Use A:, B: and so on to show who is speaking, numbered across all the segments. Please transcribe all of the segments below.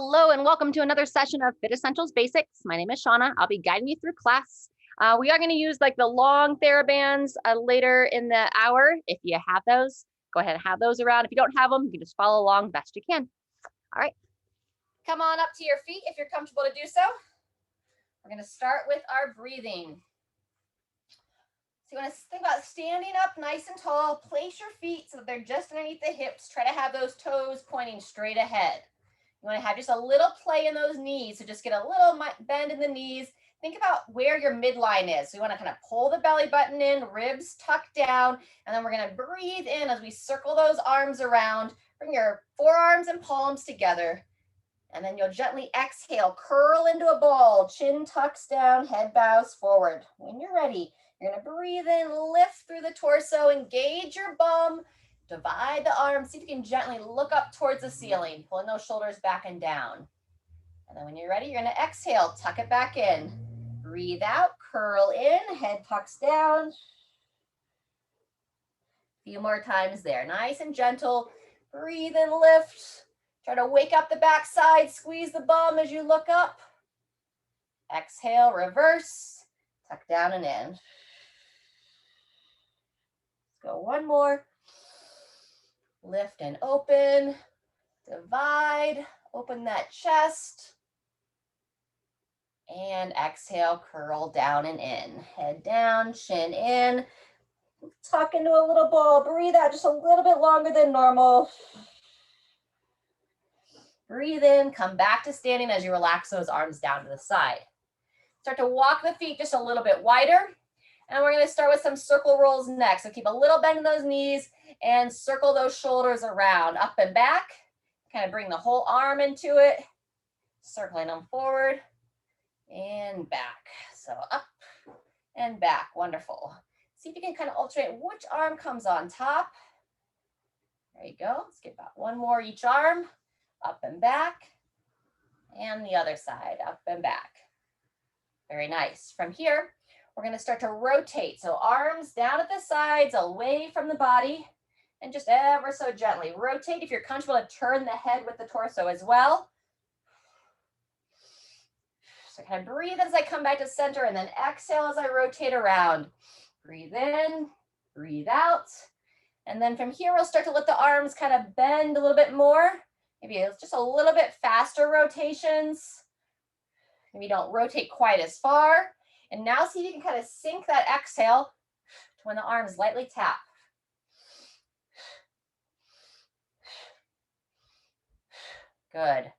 A: Hello and welcome to another session of FitEssentials Basics. My name is Shauna. I'll be guiding you through class. We are going to use like the long TheraBands later in the hour. If you have those, go ahead and have those around. If you don't have them, you can just follow along best you can. All right. Come on up to your feet if you're comfortable to do so. We're going to start with our breathing. So you want to think about standing up nice and tall. Place your feet so that they're just underneath the hips. Try to have those toes pointing straight ahead. You want to have just a little play in those knees. So just get a little bend in the knees. Think about where your midline is. So you want to kind of pull the belly button in, ribs tucked down, and then we're going to breathe in as we circle those arms around. Bring your forearms and palms together. And then you'll gently exhale, curl into a ball, chin tucks down, head bows forward. When you're ready, you're going to breathe in, lift through the torso, engage your bum. Divide the arms. See if you can gently look up towards the ceiling, pulling those shoulders back and down. And then when you're ready, you're going to exhale, tuck it back in. Breathe out, curl in, head tucks down. A few more times there. Nice and gentle. Breathe and lift. Try to wake up the back side. Squeeze the bum as you look up. Exhale, reverse. Tuck down and in. Let's go one more. Lift and open, divide, open that chest, and exhale, curl down and in. Head down, chin in, tuck into a little ball. Breathe out just a little bit longer than normal. Breathe in, come back to standing as you relax those arms down to the side. Start to walk the feet just a little bit wider. And we're going to start with some circle rolls next. So keep a little bend in those knees and circle those shoulders around, up and back. Kind of bring the whole arm into it, circling them forward and back. So up and back. Wonderful. See if you can kind of alternate which arm comes on top. There you go. Let's get about one more each arm, up and back, and the other side, up and back. Very nice. From here, we're going to start to rotate. So arms down at the sides, away from the body, and just ever so gently rotate. If you're comfortable, to turn the head with the torso as well. So kind of breathe as I come back to center, and then exhale as I rotate around. Breathe in, breathe out. And then from here, we'll start to let the arms kind of bend a little bit more. Maybe it's just a little bit faster rotations. Maybe don't rotate quite as far. And now see if you can kind of sink that exhale to when the arms lightly tap. Good.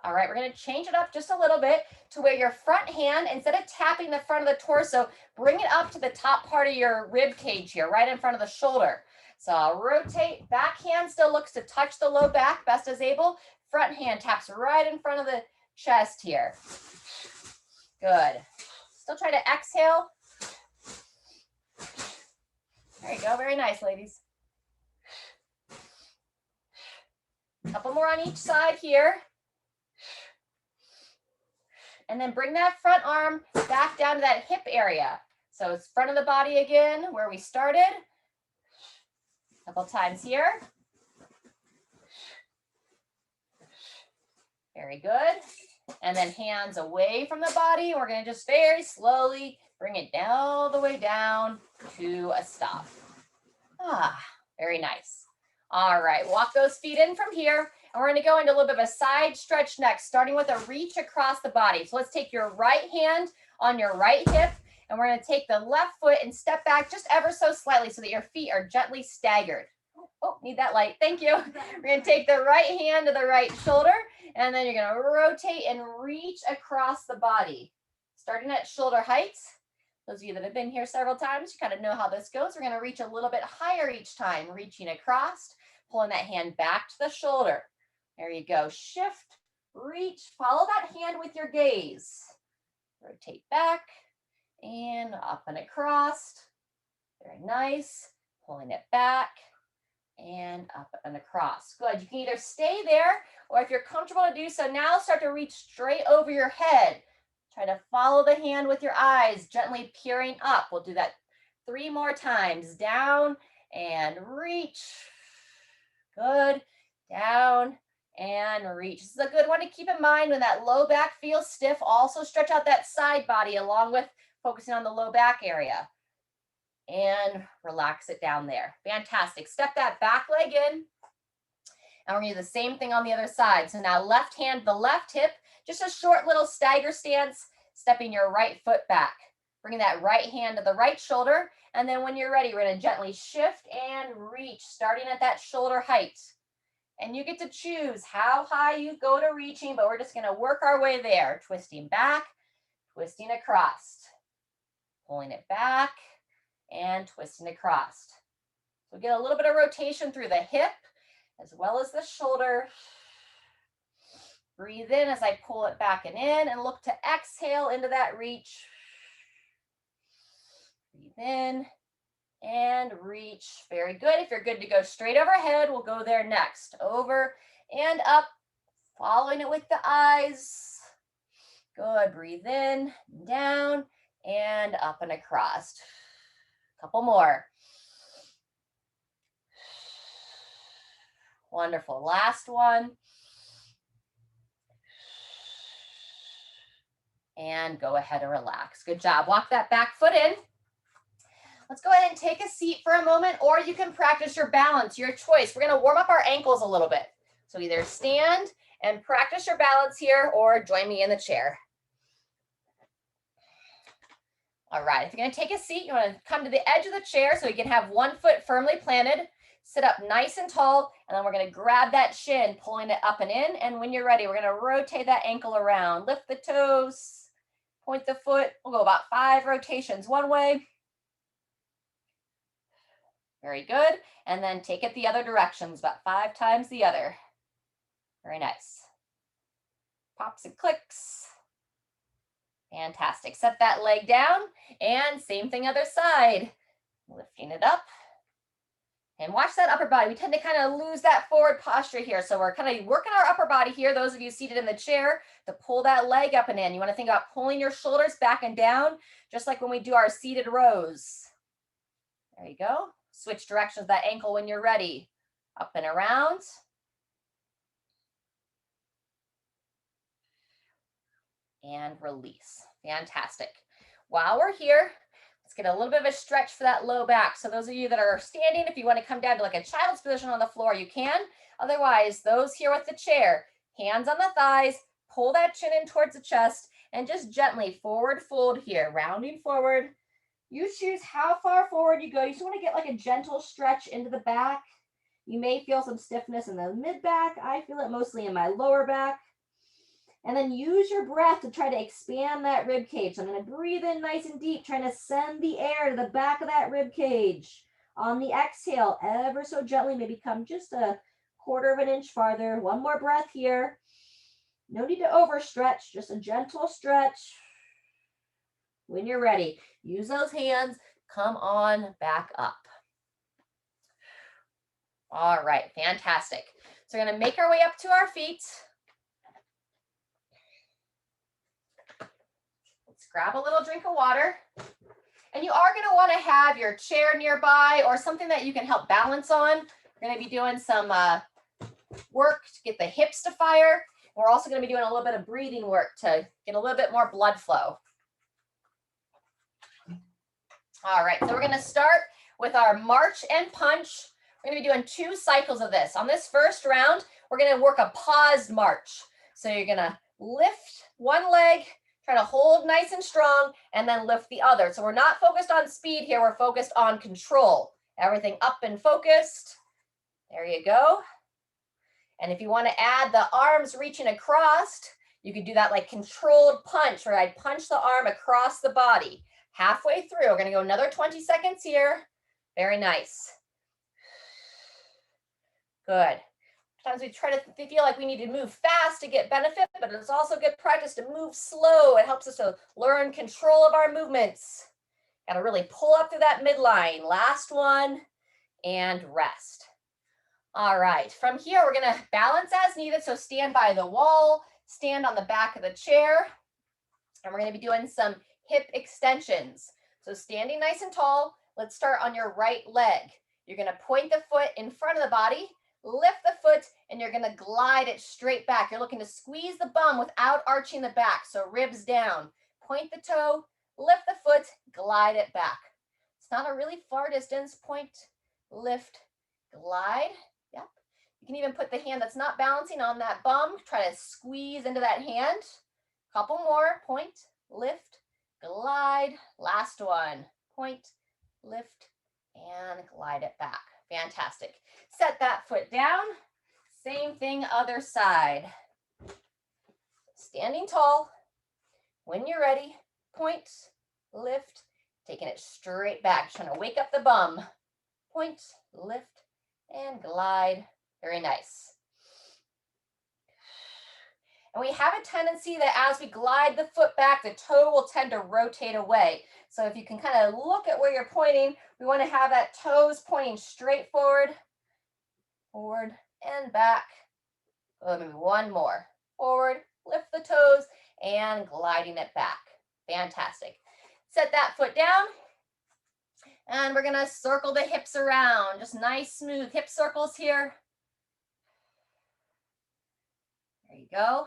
A: All right, we're going to change it up just a little bit to where your front hand, instead of tapping the front of the torso, bring it up to the top part of your rib cage here, right in front of the shoulder. So I'll rotate. Back hand still looks to touch the low back best as able. Front hand taps right in front of the chest here. Good. Still try to exhale. There you go. Very nice, ladies. Couple more on each side here. And then bring that front arm back down to that hip area. So it's front of the body again, where we started. Couple times here. Very good. And then hands away from the body. We're going to just very slowly bring it all the way down to a stop. Very nice. All right, walk those feet in from here. And we're going to go into a little bit of a side stretch next, starting with a reach across the body. So let's take your right hand on your right hip, and we're going to take the left foot and step back just ever so slightly so that your feet are gently staggered. Oh, need that light. Thank you. We're going to take the right hand to the right shoulder, and then you're going to rotate and reach across the body, starting at shoulder height. Those of you that have been here several times, you kind of know how this goes. We're going to reach a little bit higher each time, reaching across, pulling that hand back to the shoulder. There you go. Shift, reach, follow that hand with your gaze. Rotate back and up and across. Very nice. Pulling it back and up and across. Good. You can either stay there, or if you're comfortable to do so now, start to reach straight over your head. Try to follow the hand with your eyes, gently peering up. We'll do that 3 more times. Down and reach. Good. Down and reach. This is a good one to keep in mind when that low back feels stiff. Also stretch out that side body along with focusing on the low back area. And relax it down there. Fantastic. Step that back leg in. And we're going to do the same thing on the other side. So now left hand, the left hip, just a short little stagger stance, stepping your right foot back. Bringing that right hand to the right shoulder. And then when you're ready, we're going to gently shift and reach, starting at that shoulder height. And you get to choose how high you go to reaching, but we're just going to work our way there. Twisting back, twisting across, pulling it back, and twisting across. So get a little bit of rotation through the hip as well as the shoulder. Breathe in as I pull it back and in, and look to exhale into that reach. Breathe in and reach. Very good. If you're good to go straight overhead, we'll go there next. Over and up, following it with the eyes. Good. Breathe in, down, and up and across. Couple more. Wonderful. Last one. And go ahead and relax. Good job. Walk that back foot in. Let's go ahead and take a seat for a moment, or you can practice your balance, your choice. We're going to warm up our ankles a little bit. So either stand and practice your balance here, or join me in the chair. All right, if you're going to take a seat, you want to come to the edge of the chair so you can have one foot firmly planted. Sit up nice and tall, and then we're going to grab that shin, pulling it up and in. And when you're ready, we're going to rotate that ankle around. Lift the toes, point the foot. We'll go about 5 rotations one way. Very good. And then take it the other directions, about 5 times the other. Very nice. Pops and clicks. Fantastic. Set that leg down, and same thing other side. Lifting it up. And watch that upper body. We tend to kind of lose that forward posture here. So we're kind of working our upper body here, those of you seated in the chair, to pull that leg up and in. You want to think about pulling your shoulders back and down, just like when we do our seated rows. There you go. Switch directions of that ankle when you're ready. Up and around. And release. Fantastic. While we're here, let's get a little bit of a stretch for that low back. So those of you that are standing, if you want to come down to like a child's position on the floor, you can. Otherwise, those here with the chair, hands on the thighs, pull that chin in towards the chest, and just gently forward fold here, rounding forward. You choose how far forward you go. You just want to get like a gentle stretch into the back. You may feel some stiffness in the mid back. I feel it mostly in my lower back. And then use your breath to try to expand that rib cage. So I'm going to breathe in nice and deep, trying to send the air to the back of that rib cage. On the exhale, ever so gently, maybe come just a 1/4 of an inch farther. One more breath here. No need to overstretch, just a gentle stretch. When you're ready, use those hands. Come on back up. All right, fantastic. So we're going to make our way up to our feet. Grab a little drink of water. And you are going to want to have your chair nearby or something that you can help balance on. We're going to be doing some work to get the hips to fire. We're also going to be doing a little bit of breathing work to get a little bit more blood flow. All right, so we're going to start with our march and punch. We're going to be doing 2 cycles of this. On this first round, we're going to work a paused march. So you're going to lift one leg, try to hold nice and strong, and then lift the other. So we're not focused on speed here. We're focused on control. Everything up and focused. There you go. And if you want to add the arms reaching across, you could do that like controlled punch, where I punch the arm across the body. Halfway through, we're going to go another 20 seconds here. Very nice. Good. Sometimes we try to feel like we need to move fast to get benefit, but it's also good practice to move slow. It helps us to learn control of our movements. Got to really pull up through that midline. Last one, and rest. All right, from here, we're going to balance as needed. So stand by the wall, stand on the back of the chair, and we're going to be doing some hip extensions. So standing nice and tall, let's start on your right leg. You're going to point the foot in front of the body, lift the foot, and you're gonna glide it straight back. You're looking to squeeze the bum without arching the back, so ribs down. Point the toe, lift the foot, glide it back. It's not a really far distance. Point, lift, glide. Yep. You can even put the hand that's not balancing on that bum. Try to squeeze into that hand. Couple more. Point, lift, glide. Last one. Point, lift, and glide it back. Fantastic. Set that foot down. Same thing, other side. Standing tall. When you're ready, point, lift, taking it straight back. Trying to wake up the bum. Point, lift, and glide. Very nice. And we have a tendency that as we glide the foot back, the toe will tend to rotate away. So if you can kind of look at where you're pointing, we want to have that toes pointing straight forward, forward, and back. Oh, maybe one more. Forward, lift the toes, and gliding it back. Fantastic. Set that foot down. And we're going to circle the hips around. Just nice, smooth hip circles here. There you go.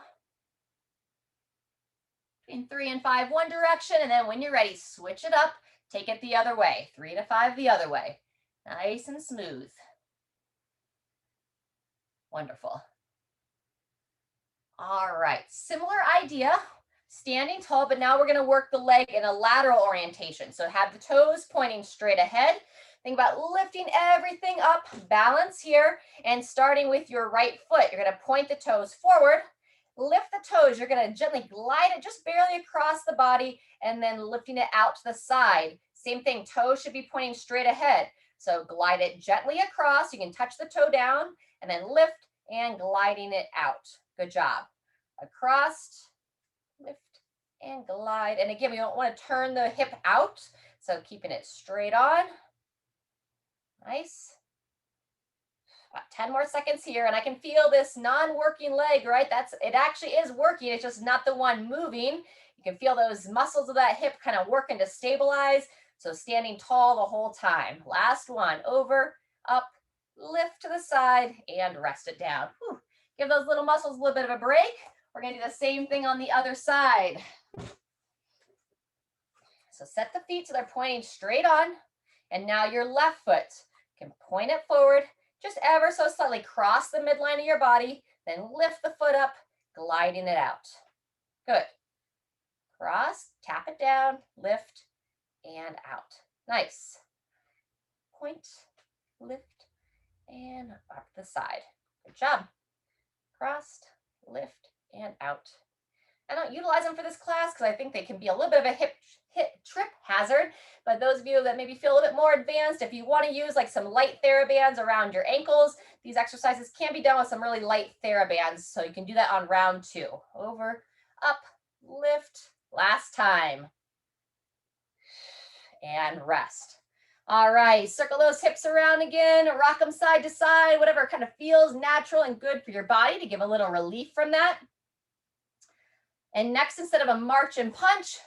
A: In 3 and 5, one direction. And then when you're ready, switch it up. Take it the other way. 3 to 5 the other way. Nice and smooth. Wonderful. All right, similar idea, standing tall, but now we're gonna work the leg in a lateral orientation. So have the toes pointing straight ahead. Think about lifting everything up, balance here, and starting with your right foot. You're gonna point the toes forward, lift the toes. You're gonna gently glide it just barely across the body and then lifting it out to the side. Same thing, toes should be pointing straight ahead. So glide it gently across. You can touch the toe down and then lift and gliding it out. Good job. Across, lift, and glide. And again, we don't want to turn the hip out, so keeping it straight on. Nice. About 10 more seconds here, and I can feel this non-working leg, right? It actually is working, it's just not the one moving. You can feel those muscles of that hip kind of working to stabilize, so standing tall the whole time. Last one, over, up, lift to the side, and rest it down. Whew. Give those little muscles a little bit of a break. We're gonna do the same thing on the other side. So set the feet so they're pointing straight on, and now your left foot can point it forward, just ever so slightly cross the midline of your body, then lift the foot up, gliding it out. Good. Cross, tap it down, lift, and out. Nice. Point, lift, and up the side. Good job. Crossed, lift, and out. I don't utilize them for this class because I think they can be a little bit of a hip trip hazard, but those of you that maybe feel a little bit more advanced, if you want to use like some light TheraBands around your ankles, these exercises can be done with some really light TheraBands, so you can do that on round 2. Over, up, lift, last time, and rest. All right, circle those hips around again, rock them side to side, whatever kind of feels natural and good for your body to give a little relief from that. And next, instead of a march and punch,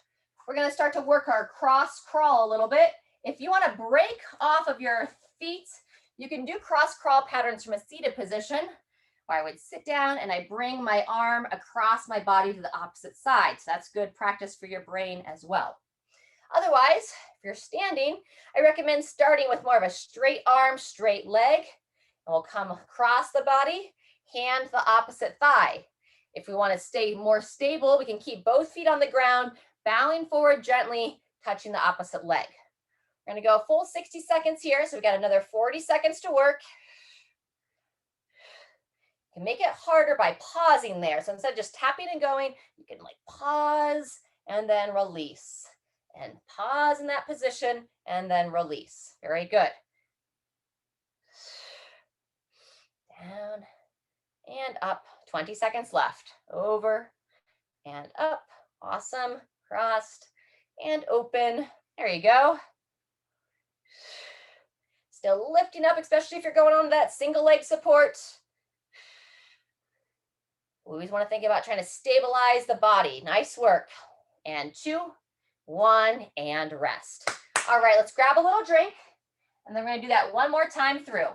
A: we're going to start to work our cross crawl a little bit. If you want to break off of your feet, you can do cross crawl patterns from a seated position, where I would sit down and I bring my arm across my body to the opposite side. So that's good practice for your brain as well. Otherwise, if you're standing, I recommend starting with more of a straight arm, straight leg, and we'll come across the body, hand to the opposite thigh. If we want to stay more stable, we can keep both feet on the ground, bowing forward gently, touching the opposite leg. We're going to go full 60 seconds here, so we got another 40 seconds to work. You can make it harder by pausing there. So instead of just tapping and going, you can like pause and then release. And pause in that position and then release. Very good. Down and up. 20 seconds left. Over and up. Awesome. Crossed and open. There you go. Still lifting up, especially if you're going on that single leg support. We always want to think about trying to stabilize the body. Nice work. And 2, 1, and rest. All right, let's grab a little drink, and then we're going to do that one more time through.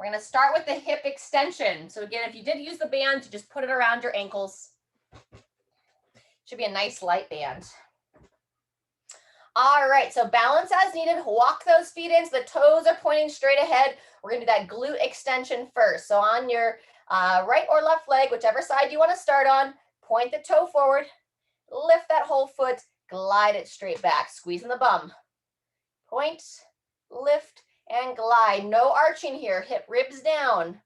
A: We're going to start with the hip extension. So again, if you did use the band, you just put it around your ankles. Should be a nice light band. All right, so balance as needed. Walk those feet in so the toes are pointing straight ahead. We're going to do that glute extension first. So on your right or left leg, whichever side you want to start on, point the toe forward, lift that whole foot, glide it straight back, squeezing the bum. Point, lift, and glide. No arching here. Hip ribs down.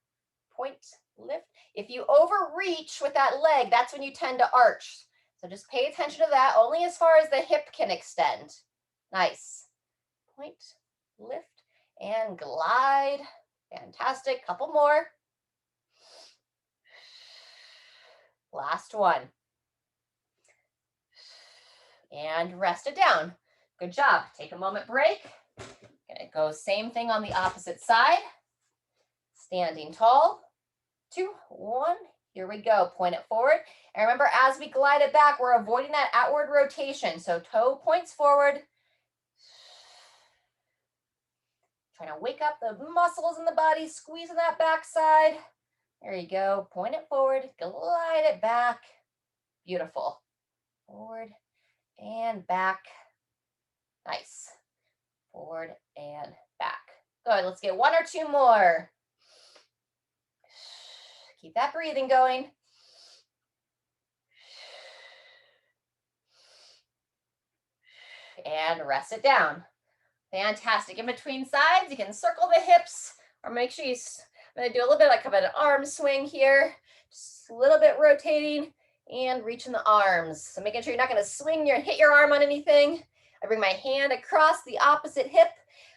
A: Point, lift. If you overreach with that leg, that's when you tend to arch. So just pay attention to that, only as far as the hip can extend. Nice. Point, lift, and glide. Fantastic. Couple more. Last one. And rest it down. Good job. Take a moment break. Gonna go same thing on the opposite side. Standing tall. 2, 1. Here we go. Point it forward. And remember, as we glide it back, we're avoiding that outward rotation. So toe points forward. Trying to wake up the muscles in the body, squeezing that back side. There you go. Point it forward. Glide it back. Beautiful. Forward and back. Nice. Forward and back. Good. Let's get 1 or 2 more. Keep that breathing going. And rest it down. Fantastic. In between sides, you can circle the hips or make sure I'm going to do a little bit like of an arm swing here. Just a little bit rotating and reaching the arms. So making sure you're not going to hit your arm on anything. I bring my hand across the opposite hip.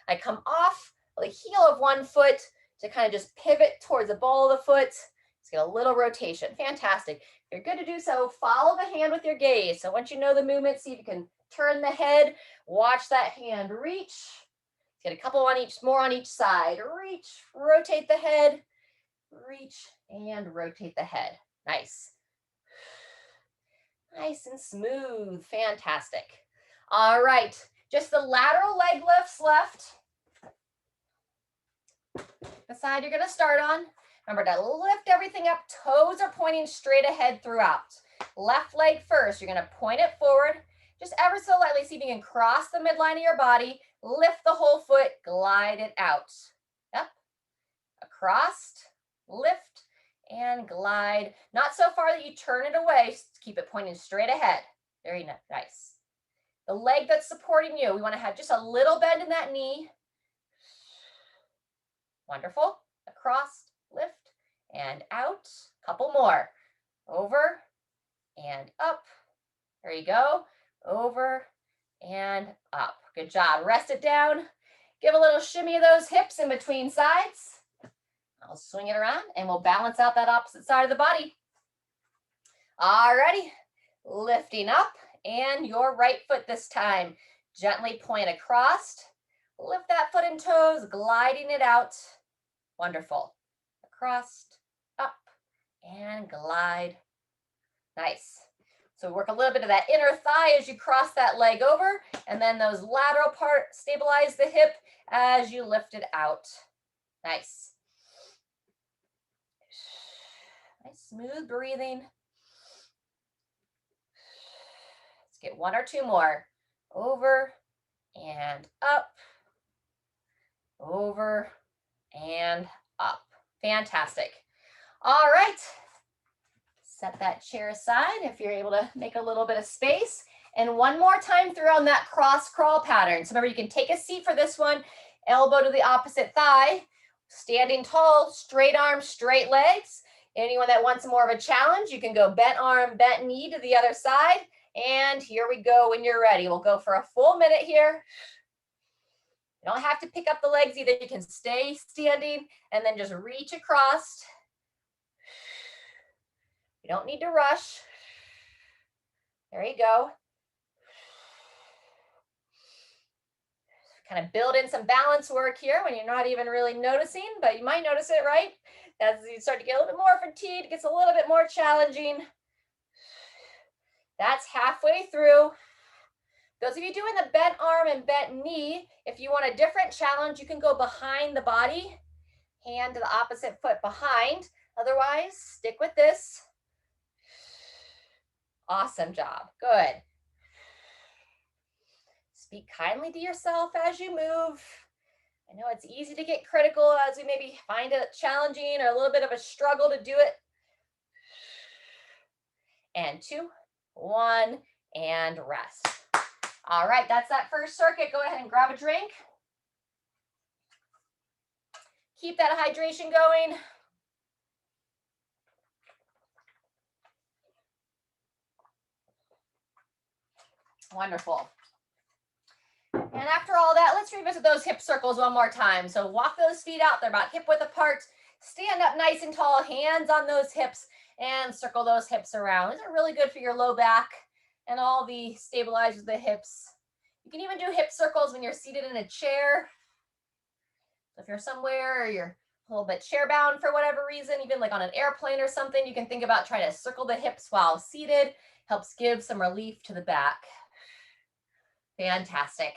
A: I come off the heel of one foot to kind of just pivot towards the ball of the foot. Let's get a little rotation. Fantastic. If you're good to do so, follow the hand with your gaze. So once you know the movement, see if you can turn the head, watch that hand reach. Get a couple more on each side. Reach, rotate the head, reach, and rotate the head. Nice. Nice and smooth. Fantastic. All right, just the lateral leg lifts left. The side you're going to start on. Remember to lift everything up. Toes are pointing straight ahead throughout. Left leg first. You're going to point it forward. Just ever so lightly, see if you can cross the midline of your body. Lift the whole foot. Glide it out. Up, across, lift, and glide. Not so far that you turn it away. Just keep it pointing straight ahead. Very nice. The leg that's supporting you, we want to have just a little bend in that knee. Wonderful. Across, lift, and out. Couple more. Over and up. There you go. Over and up. Good job. Rest it down. Give a little shimmy of those hips in between sides. I'll swing it around and we'll balance out that opposite side of the body. Alrighty. Lifting up and your right foot this time. Gently point across. Lift that foot and toes, gliding it out. Wonderful. Across, up, and glide. Nice. So work a little bit of that inner thigh as you cross that leg over, and then those lateral parts, stabilize the hip as you lift it out. Nice. Nice, smooth breathing. Let's get 1 or 2 more. Over and up. Over and up. Fantastic. All right. Set that chair aside if you're able to make a little bit of space. And one more time through on that cross crawl pattern. So remember, you can take a seat for this one, elbow to the opposite thigh, standing tall, straight arms, straight legs. Anyone that wants more of a challenge, you can go bent arm, bent knee to the other side. And here we go when you're ready. We'll go for a full minute here. You don't have to pick up the legs either. You can stay standing and then just reach across. You don't need to rush. There you go. Kind of build in some balance work here when you're not even really noticing, but you might notice it, right? As you start to get a little bit more fatigued, it gets a little bit more challenging. That's halfway through. Those of you doing the bent arm and bent knee, if you want a different challenge, you can go behind the body. hand to the opposite foot behind. Otherwise, stick with this. Awesome job. Good. Speak kindly to yourself as you move. I know it's easy to get critical as we maybe find it challenging or a little bit of a struggle to do it. And 2, 1, and rest. All right, that's that first circuit. Go ahead and grab a drink. Keep that hydration going. Wonderful. And after all that, let's revisit those hip circles one more time. So walk those feet out. They're about hip width apart. Stand up nice and tall, hands on those hips, and circle those hips around. These are really good for your low back and all the stabilizers of the hips. You can even do hip circles when you're seated in a chair. So if you're somewhere or you're a little bit chair bound for whatever reason, even like on an airplane or something, you can think about trying to circle the hips while seated. Helps give some relief to the back. Fantastic.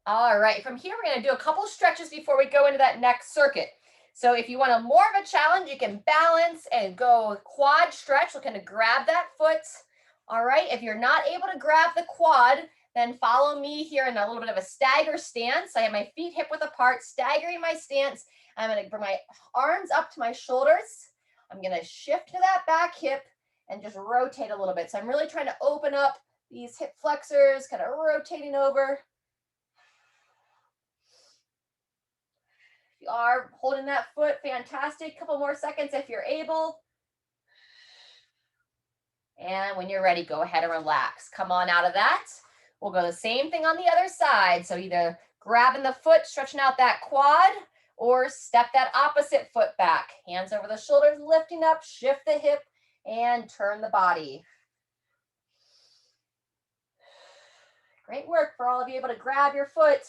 A: All right, from here, we're going to do a couple stretches before we go into that next circuit. So if you want a more of a challenge, you can balance and go quad stretch. We're going to grab that foot. All right, if you're not able to grab the quad, then follow me here in a little bit of a stagger stance. I have my feet hip width apart, staggering my stance. I'm going to bring my arms up to my shoulders. I'm going to shift to that back hip and just rotate a little bit. So I'm really trying to open up these hip flexors, kind of rotating over. If you are holding that foot, fantastic. Couple more seconds if you're able. And when you're ready, go ahead and relax. Come on out of that. We'll go the same thing on the other side. So either grabbing the foot, stretching out that quad, or step that opposite foot back. Hands over the shoulders, lifting up, shift the hip, and turn the body. Great work for all of you able to grab your foot.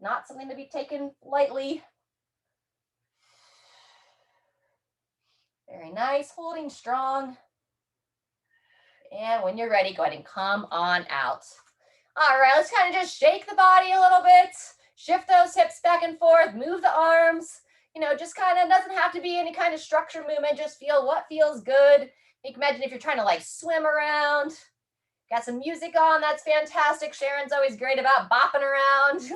A: Not something to be taken lightly. Very nice, holding strong. And when you're ready, go ahead and come on out. All right, let's kind of just shake the body a little bit. Shift those hips back and forth, move the arms. You know, just kind of doesn't have to be any kind of structured movement. Just feel what feels good. You can imagine if you're trying to like swim around. Got some music on, that's fantastic. Sharon's always great about bopping around.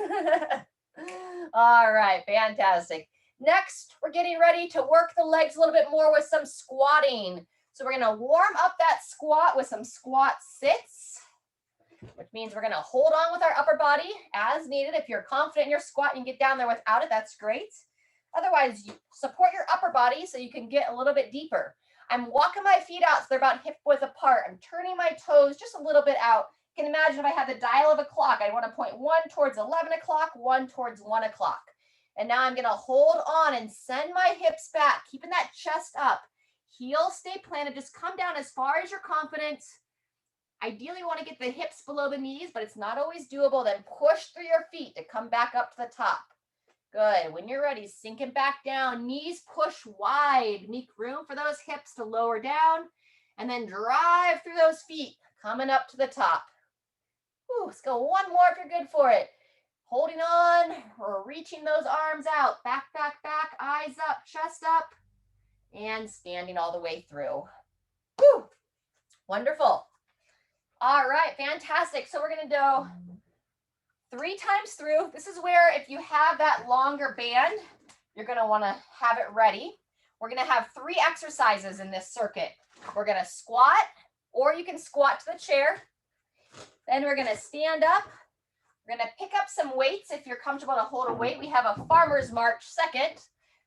A: All right, fantastic. Next, we're getting ready to work the legs a little bit more with some squatting. So we're going to warm up that squat with some squat sits, which means we're going to hold on with our upper body as needed. If you're confident in your squat and you get down there without it, that's great. Otherwise, you support your upper body so you can get a little bit deeper. I'm walking my feet out so they're about hip width apart. I'm turning my toes just a little bit out. You can imagine if I had the dial of a clock, I want to point one towards 11 o'clock, one towards 1 o'clock. And now I'm going to hold on and send my hips back, keeping that chest up. Heels stay planted. Just come down as far as you're confident. Ideally, you want to get the hips below the knees, but it's not always doable. Then push through your feet to come back up to the top. Good. When you're ready, sinking back down, knees push wide. Make room for those hips to lower down. And then drive through those feet, coming up to the top. Whew, let's go one more if you're good for it. Holding on or reaching those arms out. Back, back, back. Eyes up, chest up. And standing all the way through. Whew. Wonderful. All right, fantastic. So we're going to do 3 times through. This is where if you have that longer band, you're going to want to have it ready. We're going to have 3 exercises in this circuit. We're going to squat, or you can squat to the chair. Then we're going to stand up. We're going to pick up some weights. If you're comfortable to hold a weight, we have a farmer's march second.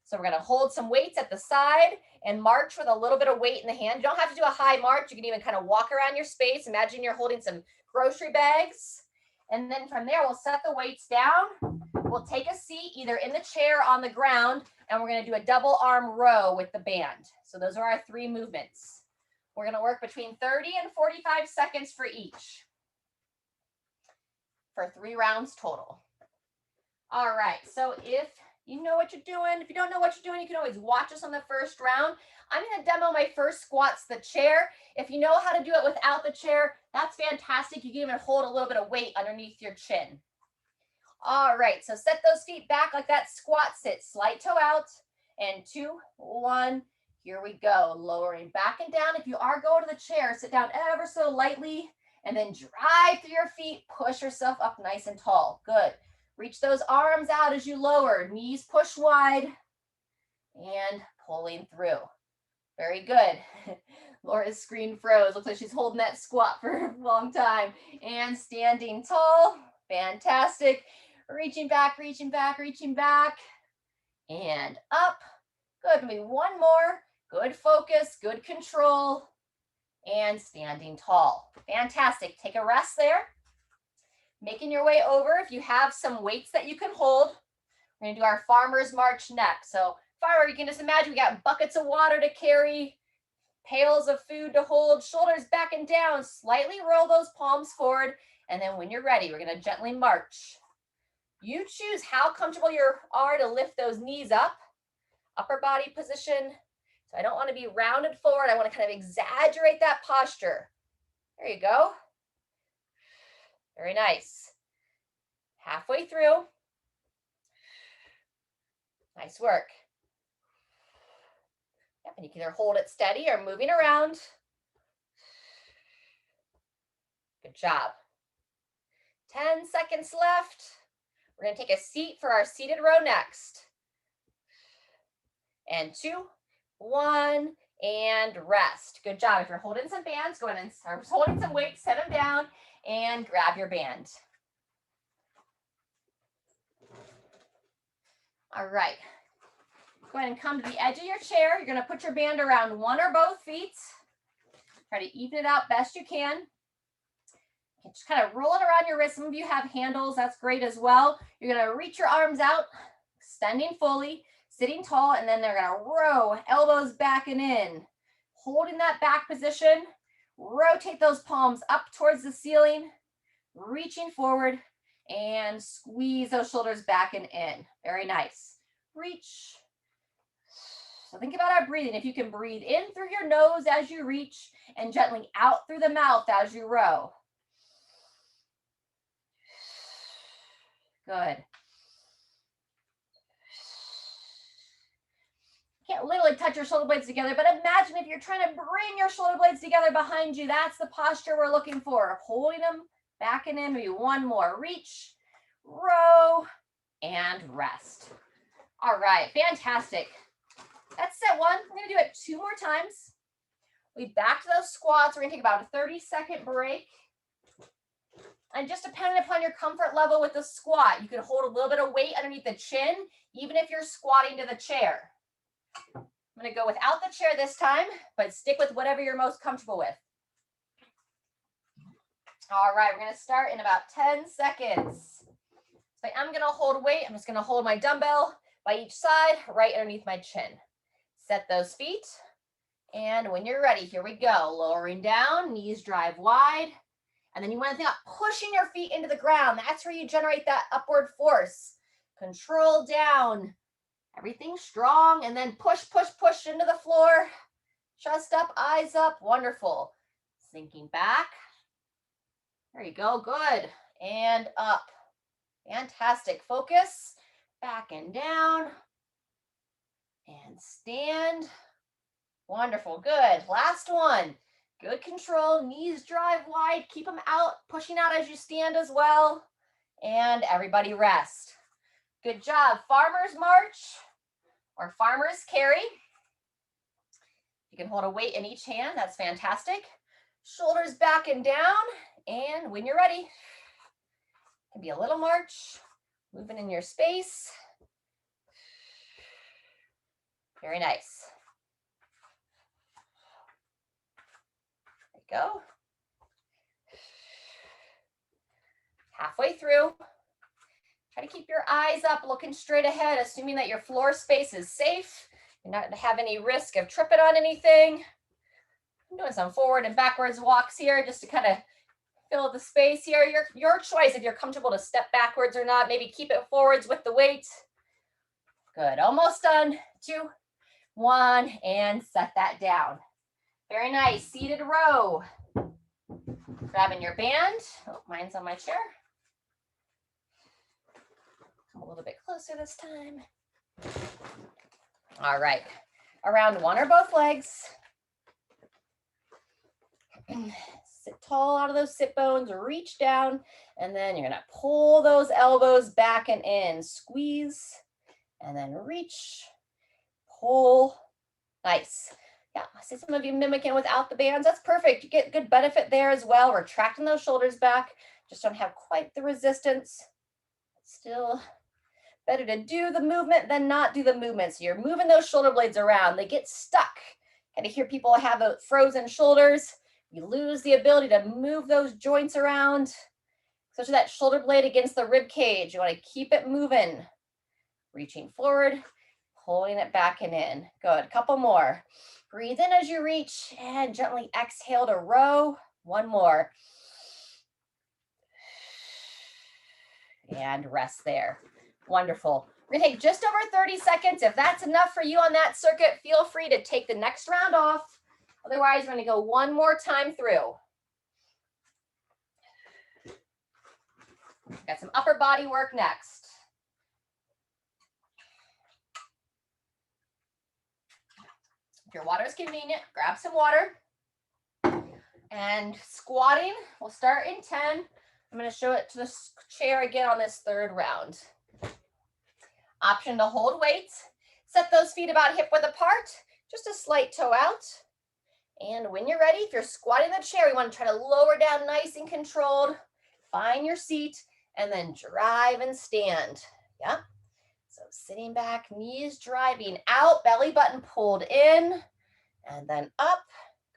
A: So we're going to hold some weights at the side and march with a little bit of weight in the hand. You don't have to do a high march. You can even kind of walk around your space. Imagine you're holding some grocery bags. And then from there, we'll set the weights down. We'll take a seat either in the chair or on the ground, and we're going to do a double arm row with the band. So those are our 3 movements. We're going to work between 30 and 45 seconds for each, for 3 rounds total. All right, so if you know what you're doing, if you don't know what you're doing, you can always watch us on the first round. I'm going to demo my first squats to the chair. If you know how to do it without the chair, that's fantastic. You can even hold a little bit of weight underneath your chin. All right, so set those feet back like that squat sit, slight toe out, and 2, 1, here we go. Lowering back and down. If you are going to the chair, sit down ever so lightly, and then drive through your feet, push yourself up nice and tall. Good. Reach those arms out as you lower, knees push wide, and pulling through. Very good. Laura's screen froze. Looks like she's holding that squat for a long time. And standing tall. Fantastic. Reaching back, reaching back, reaching back. And up. Good. Maybe one more. Good focus, good control. And standing tall. Fantastic. Take a rest there. Making your way over. If you have some weights that you can hold, we're going to do our farmer's march next. So farmer, you can just imagine we got buckets of water to carry, pails of food to hold, shoulders back and down, slightly roll those palms forward. And then when you're ready, we're going to gently march. You choose how comfortable you are to lift those knees up, upper body position. So I don't want to be rounded forward. I want to kind of exaggerate that posture. There you go. Very nice. Halfway through. Nice work. Yep, and you can either hold it steady or moving around. Good job. 10 seconds left. We're going to take a seat for our seated row next. And 2, 1, and rest. Good job. If you're holding some bands, go ahead and start holding some weights, set them down, and grab your band. All right. Go ahead and come to the edge of your chair. You're going to put your band around one or both feet. Try to even it out best you can. Just kind of roll it around your wrist. Some of you have handles. That's great as well. You're going to reach your arms out, extending fully, sitting tall, and then they're going to row, elbows back and in. Holding that back position. Rotate those palms up towards the ceiling, reaching forward, and squeeze those shoulders back and in. Very nice. Reach. So think about our breathing. If you can breathe in through your nose as you reach and gently out through the mouth as you row. Good. Can't literally touch your shoulder blades together, but imagine if you're trying to bring your shoulder blades together behind you. That's the posture we're looking for. Holding them back and in. Maybe one more. Reach, row, and rest. All right, fantastic. That's set one. We're going to do it 2 more times. We back to those squats. We're going to take about a 30-second break. And just depending upon your comfort level with the squat, you can hold a little bit of weight underneath the chin, even if you're squatting to the chair. I'm going to go without the chair this time, but stick with whatever you're most comfortable with. All right, we're going to start in about 10 seconds. So I'm going to hold weight. I'm just going to hold my dumbbell by each side, right underneath my chin. Set those feet. And when you're ready, here we go. Lowering down, knees drive wide. And then you want to think about pushing your feet into the ground. That's where you generate that upward force. Control down. Everything strong. And then push, push, push into the floor. Chest up, eyes up. Wonderful. Sinking back. There you go. Good. And up. Fantastic. Focus. Back and down. And stand. Wonderful. Good. Last one. Good control. Knees drive wide. Keep them out. Pushing out as you stand as well. And everybody rest. Good job. Farmer's march or farmer's carry. You can hold a weight in each hand. That's fantastic. Shoulders back and down. And when you're ready, it can be a little march. Moving in your space. Very nice. There you go. Halfway through. Try to keep your eyes up, looking straight ahead, assuming that your floor space is safe. You're not going to have any risk of tripping on anything. I'm doing some forward and backwards walks here just to kind of fill the space here. Your choice if you're comfortable to step backwards or not. Maybe keep it forwards with the weight. Good. Almost done. 2, 1, and set that down. Very nice. Seated row. Grabbing your band. Oh, mine's on my chair. Come a little bit closer this time. All right, around one or both legs. Sit tall out of those sit bones, reach down, and then you're gonna pull those elbows back and in. Squeeze, and then reach, pull. Nice. Yeah, I see some of you mimicking without the bands. That's perfect. You get good benefit there as well. Retracting those shoulders back. Just don't have quite the resistance. Still better to do the movement than not do the movement. So you're moving those shoulder blades around. They get stuck. Kind of hear people have frozen shoulders. You lose the ability to move those joints around, especially that shoulder blade against the rib cage. You want to keep it moving. Reaching forward, pulling it back and in. Good. Couple more. Breathe in as you reach and gently exhale to row. One more. And rest there. Wonderful. We're gonna take just over 30 seconds. If that's enough for you on that circuit, feel free to take the next round off. Otherwise, we're gonna go one more time through. Got some upper body work next. If your water is convenient, grab some water. And squatting, we'll start in 10. I'm going to show it to the chair again on this third round. Option to hold weights. Set those feet about hip width apart, just a slight toe out. And when you're ready, if you're squatting in the chair, you want to try to lower down nice and controlled. Find your seat and then drive and stand. Yeah. So sitting back, knees driving out, belly button pulled in, and then up.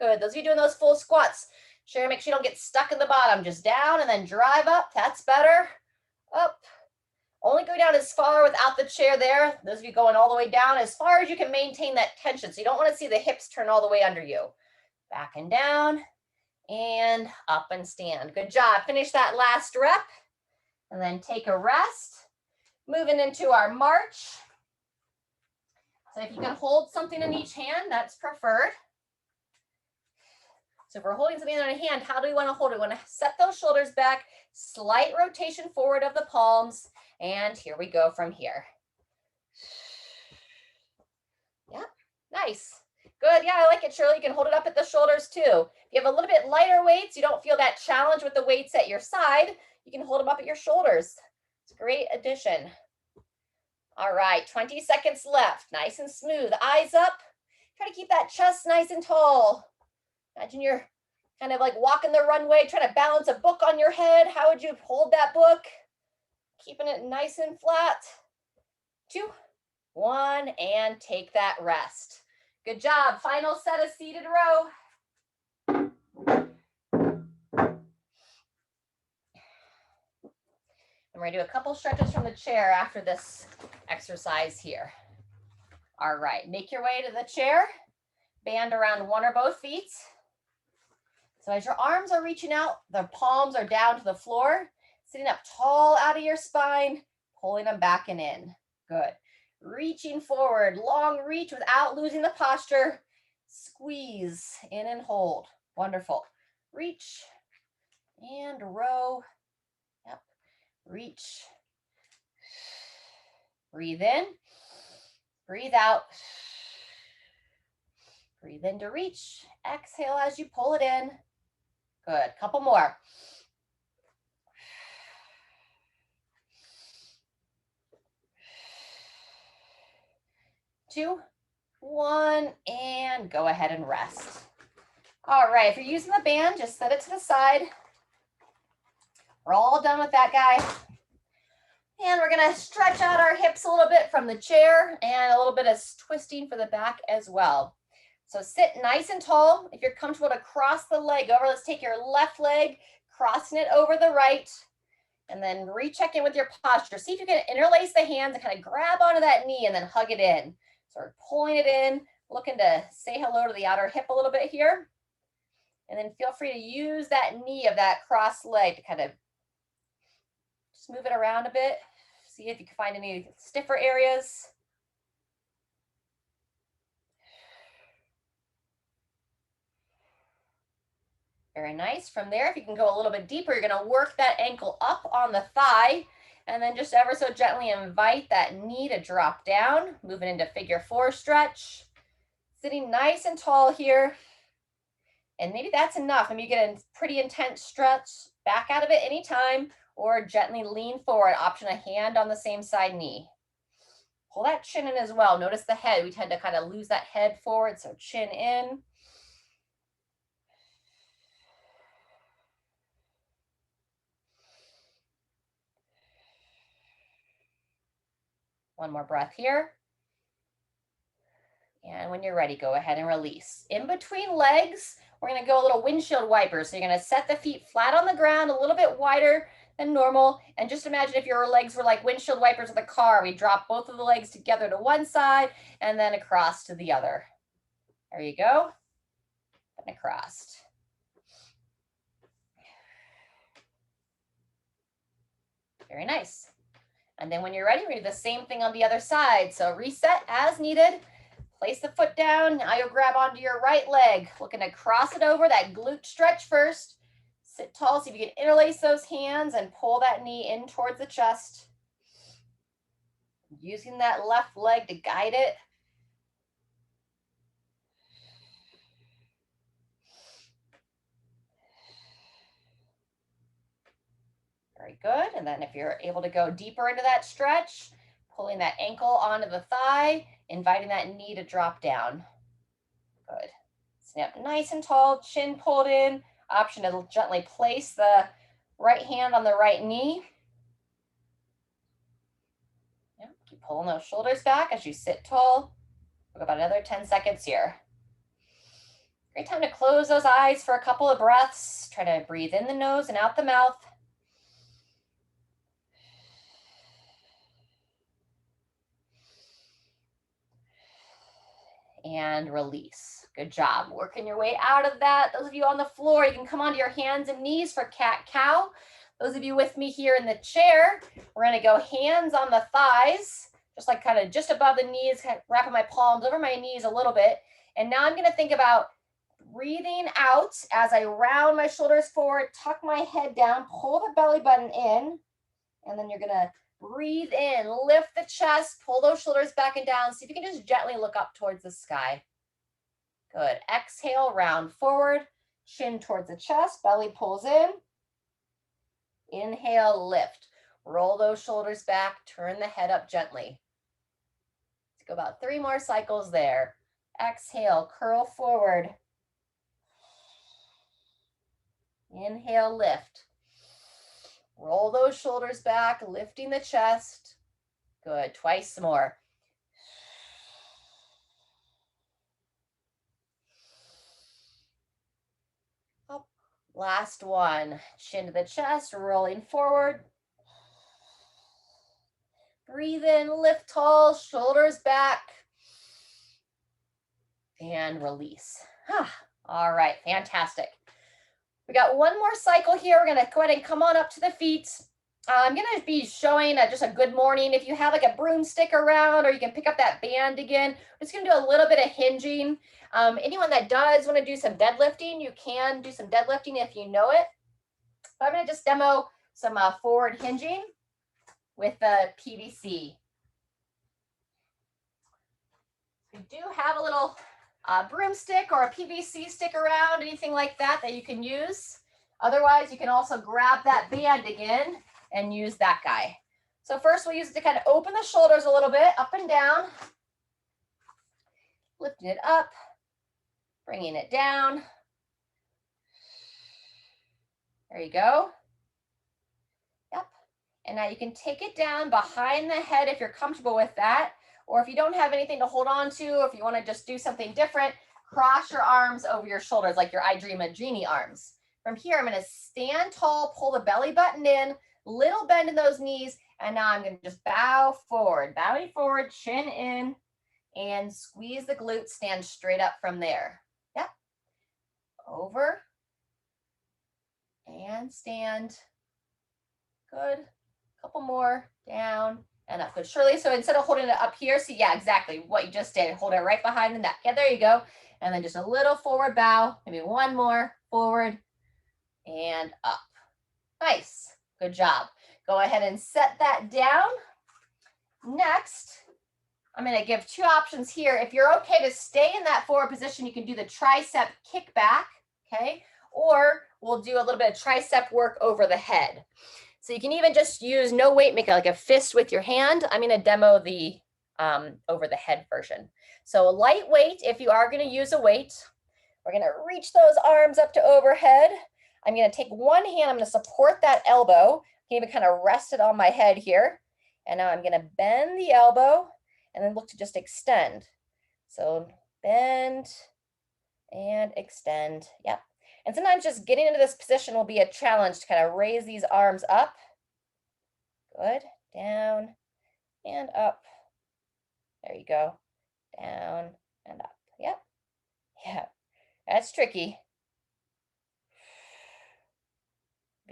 A: Good. Those of you doing those full squats, sure, make sure you don't get stuck in the bottom. Just down and then drive up. That's better. Up. Only go down as far without the chair there. Those of you going all the way down, as far as you can maintain that tension. So you don't want to see the hips turn all the way under you. Back and down and up and stand. Good job. Finish that last rep and then take a rest. Moving into our march. So if you can hold something in each hand, that's preferred. So if we're holding something in our hand, how do we want to hold it? We want to set those shoulders back, slight rotation forward of the palms, and here we go from here. Yeah, nice. Good, yeah, I like it, Shirley. You can hold it up at the shoulders too. If you have a little bit lighter weights, you don't feel that challenge with the weights at your side, you can hold them up at your shoulders. It's a great addition. All right, 20 seconds left. Nice and smooth. Eyes up. Try to keep that chest nice and tall. Imagine you're kind of like walking the runway, trying to balance a book on your head. How would you hold that book? Keeping it nice and flat. 2, 1, and take that rest. Good job. Final set of seated row. I'm going to do a couple stretches from the chair after this exercise here. All right, make your way to the chair. Band around one or both feet. So as your arms are reaching out, the palms are down to the floor, sitting up tall out of your spine, pulling them back and in. Good. Reaching forward, long reach without losing the posture. Squeeze in and hold. Wonderful. Reach and row. Yep. Reach. Breathe in. Breathe out. Breathe in to reach. Exhale as you pull it in. Good. Couple more. Two, 1, and go ahead and rest. All right, if you're using the band, just set it to the side. We're all done with that guy. And we're gonna stretch out our hips a little bit from the chair and a little bit of twisting for the back as well. So sit nice and tall. If you're comfortable to cross the leg over, let's take your left leg, crossing it over the right, and then recheck in with your posture. See if you can interlace the hands and kind of grab onto that knee and then hug it in. So we're pulling it in, looking to say hello to the outer hip a little bit here. And then feel free to use that knee of that crossed leg to kind of just move it around a bit. See if you can find any stiffer areas. Very nice. From there, if you can go a little bit deeper, you're going to work that ankle up on the thigh And then just ever so gently invite that knee to drop down, moving into figure 4 stretch. Sitting nice and tall here. And maybe that's enough. Maybe you get a pretty intense stretch, back out of it anytime, or gently lean forward, option a hand on the same side knee. Pull that chin in as well. Notice the head. We tend to kind of lose that head forward, so chin in. One more breath here. And when you're ready, go ahead and release. In between legs, we're going to go a little windshield wipers. So you're going to set the feet flat on the ground, a little bit wider than normal. And just imagine if your legs were like windshield wipers of the car. We drop both of the legs together to one side and then across to the other. There you go. And across. Very nice. And then when you're ready, we do the same thing on the other side. So reset as needed. Place the foot down. Now you'll grab onto your right leg. Looking to cross it over, that glute stretch first. Sit tall, see if you can interlace those hands and pull that knee in towards the chest. Using that left leg to guide it. Very good. And then if you're able to go deeper into that stretch, pulling that ankle onto the thigh, inviting that knee to drop down. Good. Snap nice and tall, chin pulled in. Option to gently place the right hand on the right knee. Yeah, keep pulling those shoulders back as you sit tall. We'll go about another 10 seconds here. Great time to close those eyes for a couple of breaths. Try to breathe in the nose and out the mouth. And release. Good job. Working your way out of that. Those of you on the floor, you can come onto your hands and knees for cat-cow. Those of you with me here in the chair, we're going to go hands on the thighs, just like kind of just above the knees, kind of wrapping my palms over my knees a little bit. And now I'm going to think about breathing out as I round my shoulders forward, tuck my head down, pull the belly button in, and then you're going to breathe in, lift the chest, pull those shoulders back and down. See if you can just gently look up towards the sky. Good. Exhale, round forward, chin towards the chest, belly pulls in. Inhale, lift. Roll those shoulders back, turn the head up gently. Let's go about 3 more cycles there. Exhale, curl forward. Inhale, lift. Roll those shoulders back, lifting the chest. Good. Twice more. Up. Last one. Chin to the chest, rolling forward. Breathe in, lift tall, shoulders back. And release. All right, fantastic. We got one more cycle here. We're going to go ahead and come on up to the feet. I'm going to be showing just a good morning. If you have like a broomstick around, or you can pick up that band again. We're just going to do a little bit of hinging. Anyone that does want to do some deadlifting, you can do some deadlifting if you know it. But I'm going to just demo some forward hinging with the PVC. We do have a little broomstick or a PVC stick around, anything like that that you can use. Otherwise, you can also grab that band again and use that guy. So first we'll use it to kind of open the shoulders a little bit, up and down. Lifting it up, bringing it down. There you go. Yep. And now you can take it down behind the head if you're comfortable with that. Or if you don't have anything to hold on to, if you want to just do something different, cross your arms over your shoulders like your I Dream a Genie arms. From here, I'm going to stand tall, pull the belly button in, little bend in those knees, and now I'm going to just bow forward, bowing forward, chin in, and squeeze the glutes, stand straight up from there. Yep. Over, and stand. Good. Couple more, down, and up. Good, Shirley. So instead of holding it up here, see, yeah, exactly what you just did. Hold it right behind the neck. Yeah, there you go. And then just a little forward bow. Maybe one more, forward, and up. Nice. Good job. Go ahead and set that down. Next, I'm going to give two options here. If you're okay to stay in that forward position, you can do the tricep kickback, okay? Or we'll do a little bit of tricep work over the head. So you can even just use no weight, make it like a fist with your hand. I'm going to demo the over the head version. So lightweight, if you are going to use a weight, we're going to reach those arms up to overhead. I'm going to take one hand, I'm going to support that elbow. I can even kind of rest it on my head here. And now I'm going to bend the elbow and then look to just extend. So bend and extend. Yep. And sometimes just getting into this position will be a challenge to kind of raise these arms up. Good. Down and up. There you go. Down and up. Yep. Yeah. That's tricky.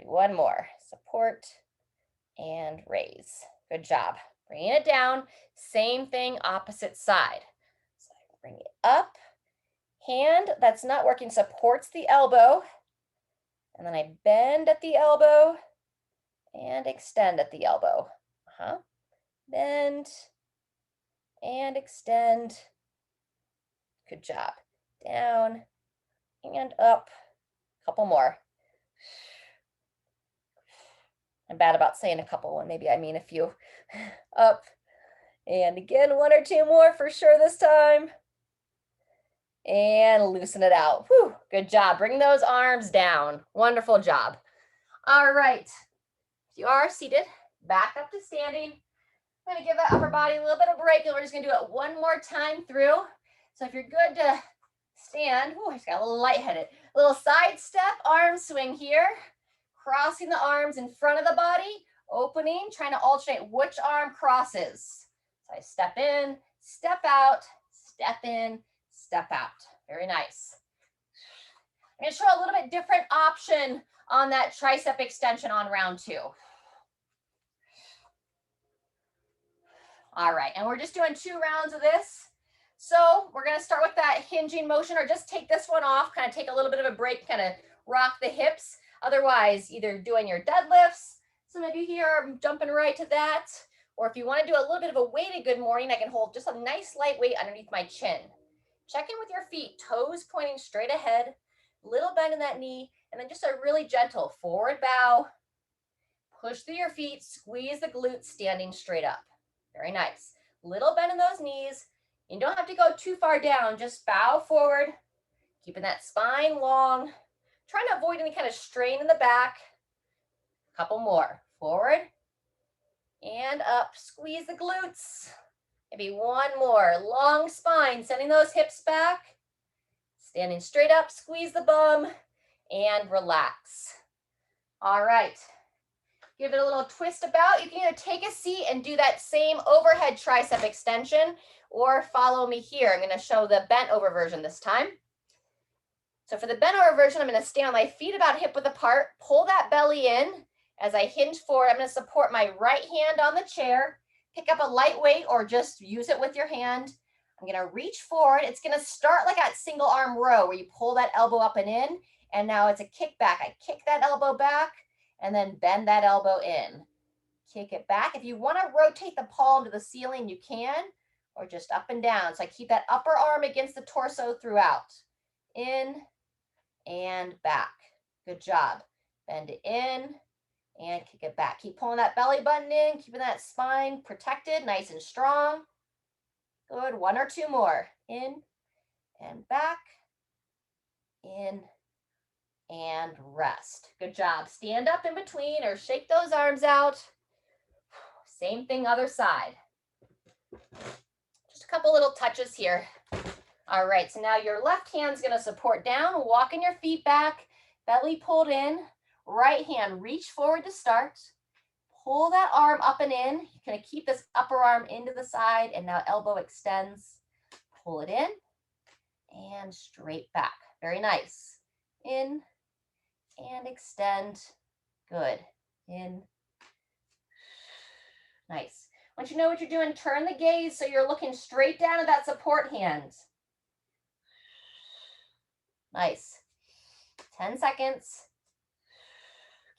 A: One more. Support and raise. Good job. Bringing it down. Same thing, opposite side. So I bring it up. Hand that's not working supports the elbow. And then I bend at the elbow and extend at the elbow. Bend and extend. Good job. Down and up. Couple more. I'm bad about saying a couple, and maybe I mean a few. Up. And again, one or two more for sure this time. And loosen it out. Whew, good job. Bring those arms down. Wonderful job. All right. If you are seated, back up to standing. I'm going to give that upper body a little bit of break, and we're just going to do it one more time through. So if you're good to stand, I just got a little lightheaded. A little side step, arm swing here. Crossing the arms in front of the body, opening, trying to alternate which arm crosses. So I step in, step out, step in, step out. Very nice. I'm going to show a little bit different option on that tricep extension on round 2. All right, and we're just doing 2 rounds of this. So we're going to start with that hinging motion, or just take this one off, kind of take a little bit of a break, kind of rock the hips. Otherwise, either doing your deadlifts, some of you here are jumping right to that, or if you want to do a little bit of a weighted good morning, I can hold just a nice light weight underneath my chin. Check in with your feet, toes pointing straight ahead, little bend in that knee, and then just a really gentle forward bow. Push through your feet, squeeze the glutes, standing straight up. Very nice. Little bend in those knees. You don't have to go too far down, just bow forward, keeping that spine long. Trying to avoid any kind of strain in the back. A couple more. Forward and up. Squeeze the glutes. Maybe one more. Long spine, sending those hips back. Standing straight up, squeeze the bum and relax. All right. Give it a little twist about. You can either take a seat and do that same overhead tricep extension, or follow me here. I'm going to show the bent over version this time. So for the bent over version, I'm going to stand on my feet about hip width apart, pull that belly in. As I hinge forward, I'm going to support my right hand on the chair, pick up a light weight or just use it with your hand. I'm going to reach forward. It's going to start like that single arm row where you pull that elbow up and in, and now it's a kickback. I kick that elbow back and then bend that elbow in. Kick it back. If you want to rotate the palm to the ceiling, you can, or just up and down. So I keep that upper arm against the torso throughout. In and back. Good job. Bend it in and kick it back. Keep pulling that belly button in, keeping that spine protected, nice and strong. Good. One or two more. In and back. In and rest. Good job. Stand up in between or shake those arms out. Same thing, other side. Just a couple little touches here. All right, so now your left hand's going to support down, walking your feet back, belly pulled in, right hand reach forward to start, pull that arm up and in. You're going to keep this upper arm into the side, and now elbow extends, pull it in, and straight back. Very nice. In and extend. Good. In. Nice. Once you know what you're doing, turn the gaze so you're looking straight down at that support hand. Nice. 10 seconds.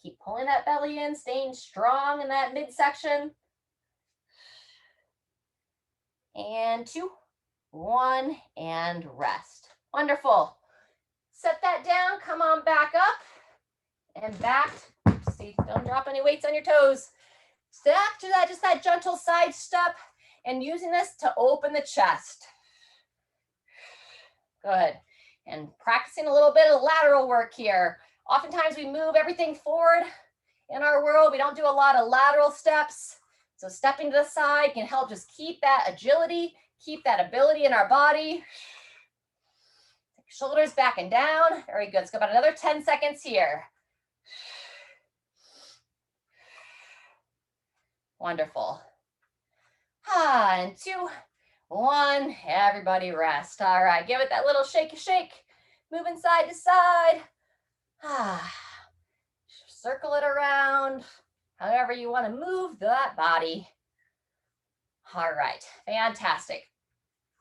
A: Keep pulling that belly in, staying strong in that midsection. And 2, 1, and rest. Wonderful. Set that down, come on back up and back. See, don't drop any weights on your toes. So after that, just that gentle side step and using this to open the chest. Good. And practicing a little bit of lateral work here. Oftentimes we move everything forward in our world. We don't do a lot of lateral steps. So stepping to the side can help just keep that agility, keep that ability in our body. Shoulders back and down. Very good. Let's go about another 10 seconds here. Wonderful. And 2, 1. Everybody rest. All right. Give it that little shake, shake. Moving side to side. Circle it around. However you want to move that body. All right. Fantastic.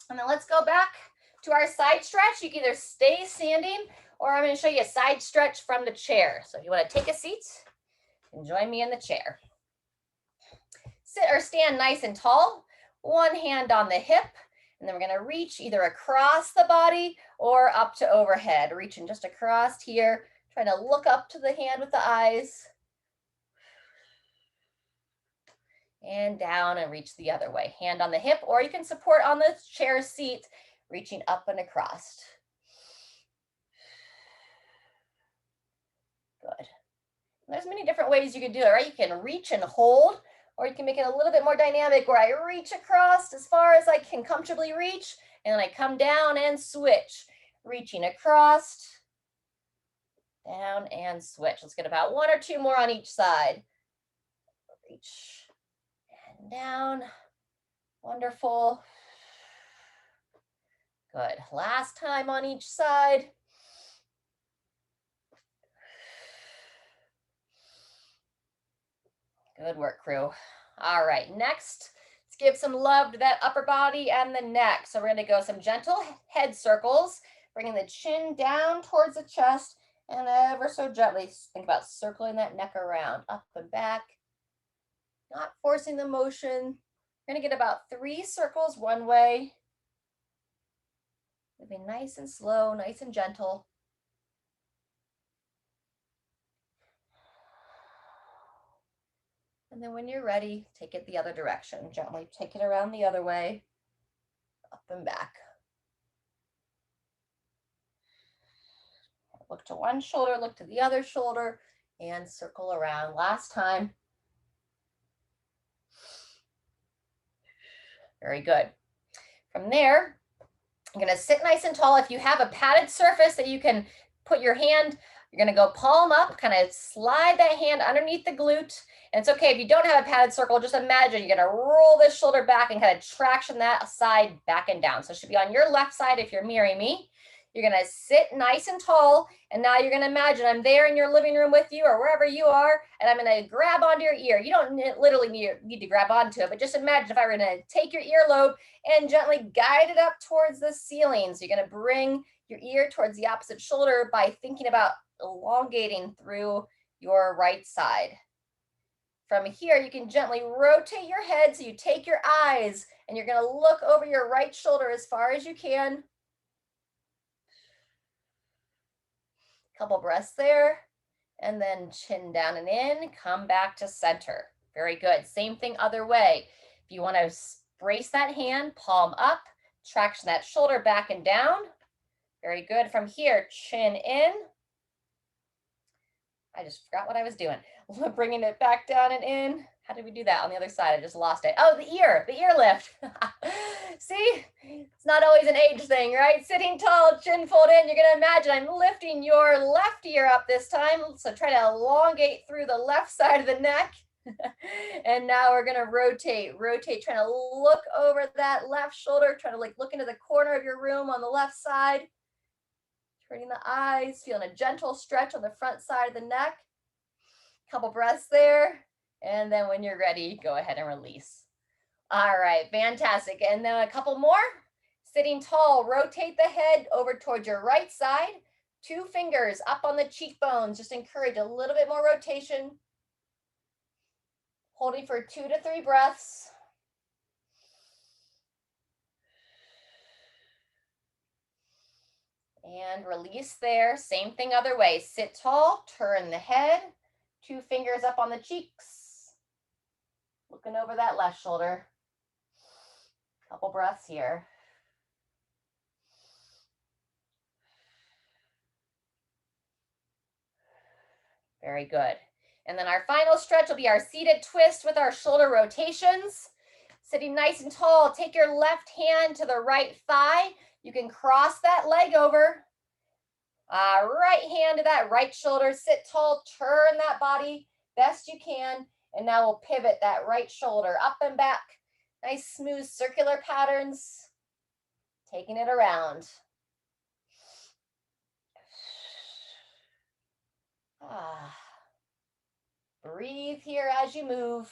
A: And then let's go back to our side stretch. You can either stay standing or I'm going to show you a side stretch from the chair. So if you want to take a seat and join me in the chair. Sit or stand nice and tall, one hand on the hip, and then we're going to reach either across the body or up to overhead, reaching just across here, trying to look up to the hand with the eyes, and down and reach the other way, hand on the hip, or you can support on the chair seat, reaching up and across. Good. There's many different ways you can do it, right? You can reach and hold, or you can make it a little bit more dynamic where I reach across as far as I can comfortably reach, and then I come down and switch, reaching across, down and switch. Let's get about 1 or 2 more on each side. Reach and down. Wonderful. Good. Last time on each side. Good work, crew. All right, next, let's give some love to that upper body and the neck. So we're going to go some gentle head circles, bringing the chin down towards the chest and ever so gently think about circling that neck around, up and back, not forcing the motion. We're going to get about 3 circles one way. Moving nice and slow, nice and gentle. And then when you're ready, take it the other direction. Gently take it around the other way, up and back. Look to one shoulder, look to the other shoulder, and circle around. Last time. Very good. From there, I'm going to sit nice and tall. If you have a padded surface that you can put your hand, you're going to go palm up, kind of slide that hand underneath the glute. And it's okay if you don't have a padded circle, just imagine you're going to roll this shoulder back and kind of traction that side back and down. So it should be on your left side if you're mirroring me. You're going to sit nice and tall. And now you're going to imagine I'm there in your living room with you or wherever you are. And I'm going to grab onto your ear. You don't literally need to grab onto it, but just imagine if I were going to take your earlobe and gently guide it up towards the ceiling. So you're going to bring your ear towards the opposite shoulder by thinking about elongating through your right side. From here, you can gently rotate your head so you take your eyes and you're going to look over your right shoulder as far as you can. Couple breaths there, and then chin down and in, come back to center. Very good. Same thing other way. If you want to brace that hand, palm up, traction that shoulder back and down. Very good. From here, chin in. I just forgot what I was doing. Bringing it back down and in. How did we do that on the other side? I just lost it. Oh, the ear lift. See, it's not always an age thing, right? Sitting tall, chin fold in. You're going to imagine I'm lifting your left ear up this time. So try to elongate through the left side of the neck. And now we're going to rotate, trying to look over that left shoulder, trying to look into the corner of your room on the left side. Turning the eyes, feeling a gentle stretch on the front side of the neck. Couple breaths there. And then when you're ready, go ahead and release. All right, fantastic. And then a couple more. Sitting tall, rotate the head over towards your right side. 2 fingers up on the cheekbones. Just encourage a little bit more rotation. Holding for 2 to 3 breaths. And release there. Same thing other way. Sit tall, turn the head, 2 fingers up on the cheeks. Looking over that left shoulder. Couple breaths here. Very good. And then our final stretch will be our seated twist with our shoulder rotations. Sitting nice and tall, take your left hand to the right thigh. You can cross that leg over. Right hand to that right shoulder. Sit tall, turn that body best you can. And now we'll pivot that right shoulder up and back. Nice smooth circular patterns. Taking it around. Breathe here as you move.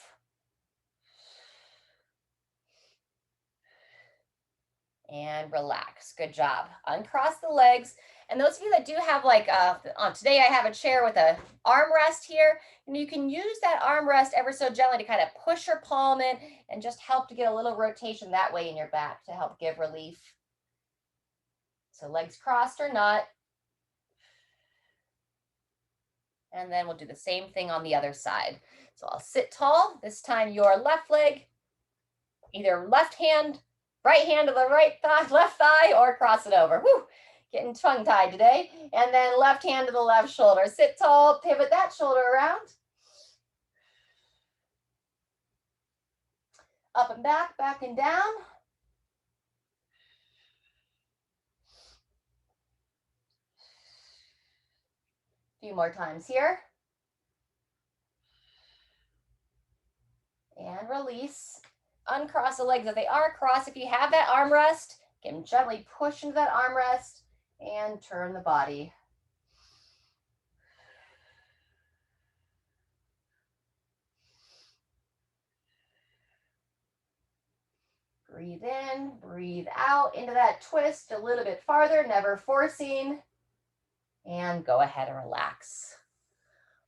A: And relax. Good job. Uncross the legs. And those of you that do have like, today I have a chair with an armrest here, and you can use that armrest ever so gently to kind of push your palm in and just help to get a little rotation that way in your back to help give relief. So legs crossed or not. And then we'll do the same thing on the other side. So I'll sit tall. This time your left leg, either left hand, right hand to the right thigh, left thigh, or cross it over. Woo! Getting tongue-tied today. And then left hand to the left shoulder. Sit tall, pivot that shoulder around. Up and back and down. A few more times here. And release. Uncross the legs if they are crossed. If you have that armrest, you can gently push into that armrest and turn the body. Breathe in, breathe out into that twist a little bit farther, never forcing. And go ahead and relax.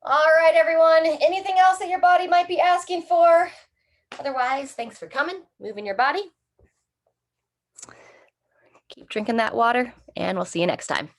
A: All right, everyone. Anything else that your body might be asking for? Otherwise, thanks for coming, moving your body. Keep drinking that water, and we'll see you next time.